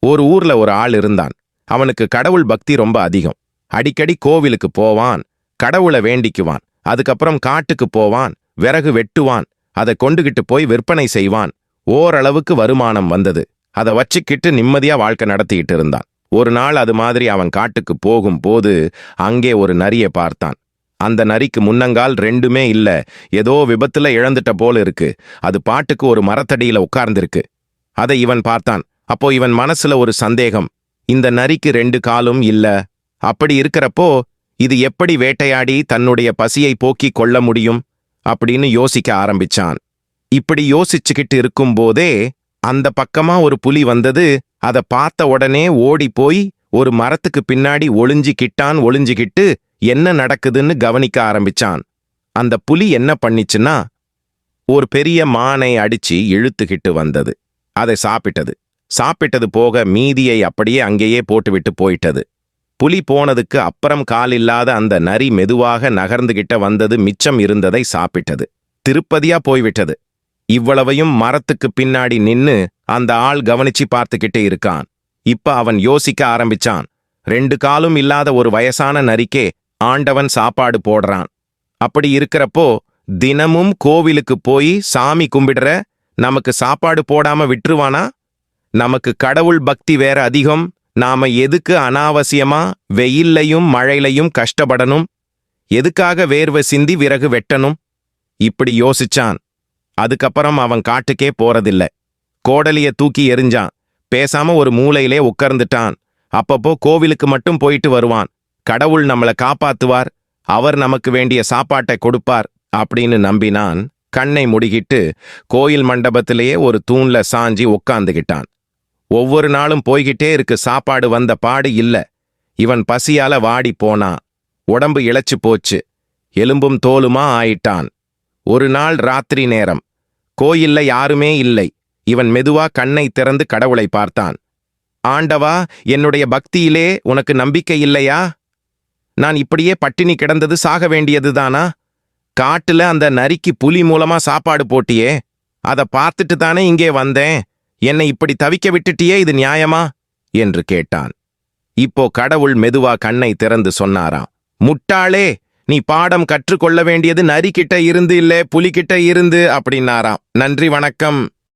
ஒரு ஊர்ல ஒரு ஆள் இருந்தான். அவனுக்கு கடவுள் பக்தி ரொம்ப அதிகம். அடிக்கடி கோவிலுக்கு போவான், கடவுளை வேண்டிக்குவான். அதுக்கப்புறம் காட்டுக்கு போவான், விறகு வெட்டுவான், அதை கொண்டுகிட்டு போய் விற்பனை செய்வான். ஓரளவுக்கு வருமானம் வந்தது. அதை வச்சுக்கிட்டு நிம்மதியா வாழ்க்கை நடத்திக்கிட்டு இருந்தான். ஒரு நாள் அது மாதிரி அவன் காட்டுக்கு போகும்போது அங்கே ஒரு நரியை பார்த்தான். அந்த நரிக்கு முன்னங்கால் ரெண்டுமே இல்ல. ஏதோ விபத்துல இழந்துட்ட போல இருக்கு. அது பாட்டுக்கு ஒரு மரத்தடியில உட்கார்ந்திருக்கு. அதை இவன் பார்த்தான். அப்போ இவன் மனசுல ஒரு சந்தேகம். இந்த நரிக்கு ரெண்டு காலும் இல்ல. அப்படி இருக்கிறப்போ இது எப்படி வேட்டையாடி தன்னுடைய பசியை போக்கிக் கொள்ள முடியும் அப்படின்னு யோசிக்க ஆரம்பிச்சான். இப்படி யோசிச்சுக்கிட்டு இருக்கும்போதே அந்த பக்கமா ஒரு புலி வந்தது. அதை பார்த்த உடனே ஓடி போய் ஒரு மரத்துக்கு பின்னாடி ஒளிஞ்சுக்கிட்டு என்ன நடக்குதுன்னு கவனிக்க ஆரம்பிச்சான். அந்த புலி என்ன பண்ணிச்சுன்னா, ஒரு பெரிய மானை அடிச்சு இழுத்துக்கிட்டு வந்தது. அதை சாப்பிட்டது போக மீதியை அப்படியே அங்கேயே போட்டுவிட்டு போயிட்டது. புலி போனதுக்கு அப்புறம் கால் இல்லாத அந்த நரி மெதுவாக நகர்ந்துகிட்ட வந்தது. மிச்சம் இருந்ததை சாப்பிட்டது. திருப்பதியா போய்விட்டது. இவ்வளவையும் மரத்துக்கு பின்னாடி நின்னு அந்த ஆள் கவனிச்சு பார்த்துக்கிட்டே இருக்கான். இப்ப அவன் யோசிக்க ஆரம்பிச்சான். ரெண்டு காலும் இல்லாத ஒரு வயசான நரிக்கே ஆண்டவன் சாப்பாடு போடுறான். அப்படி இருக்கிறப்போ தினமும் கோவிலுக்கு போய் சாமி கும்பிடுற நமக்கு சாப்பாடு போடாம விட்டுருவானா? நமக்கு கடவுள் பக்தி வேற அதிகம். நாம எதுக்கு அனாவசியமா வெயில்லையும் மழையிலையும் கஷ்டப்படணும்? எதுக்காக வேர்வை சிந்தி விறகு வெட்டணும்? இப்படி யோசிச்சான். அதுக்கப்புறம் அவன் காட்டுக்கே போறதில்ல. கோடலிய தூக்கி எறிஞ்சான். பேசாம ஒரு மூலையிலே உட்கார்ந்துட்டான். அப்பப்போ கோவிலுக்கு மட்டும் போயிட்டு வருவான். கடவுள் நம்மளை காப்பாத்துவார், அவர் நமக்கு வேண்டிய சாப்பாட்டை கொடுப்பார் அப்படின்னு நம்பினான். கண்ணை முடிகிட்டு கோயில் மண்டபத்திலேயே ஒரு தூண்ல சாஞ்சி உட்காந்துகிட்டான். ஒவ்வொரு நாளும் போய்கிட்டே இருக்கு. சாப்பாடு வந்த பாடு இல்ல. இவன் பசியால வாடி போனான். உடம்பு இளைச்சு போச்சு. எலும்பும் தோலுமா ஆயிட்டான். ஒரு நாள் ராத்திரி நேரம். கோயில்ல யாருமே இல்லை. இவன் மெதுவா கண்ணை திறந்து கடவுளை பார்த்தான். ஆண்டவா, என்னுடைய பக்தியிலே உனக்கு நம்பிக்கை இல்லையா? நான் இப்படியே பட்டினி கிடந்தது சாக வேண்டியதுதானா? காட்டுல அந்த நரிக்கு புலி மூலமா சாப்பாடு போட்டியே, அதை பார்த்துட்டு தானே இங்கே வந்தேன். என்னை இப்படி தவிக்க விட்டுட்டியே, இது நியாயமா என்று கேட்டான். இப்போ கடவுள் மெதுவா கண்ணை திறந்து சொன்னாராம். முட்டாளே, நீ பாடம் கற்றுக்கொள்ள வேண்டியது நரிக்கிட்ட இருந்து இல்ல புலிகிட்ட இருந்து அப்படின்னாராம். நன்றி, வணக்கம்.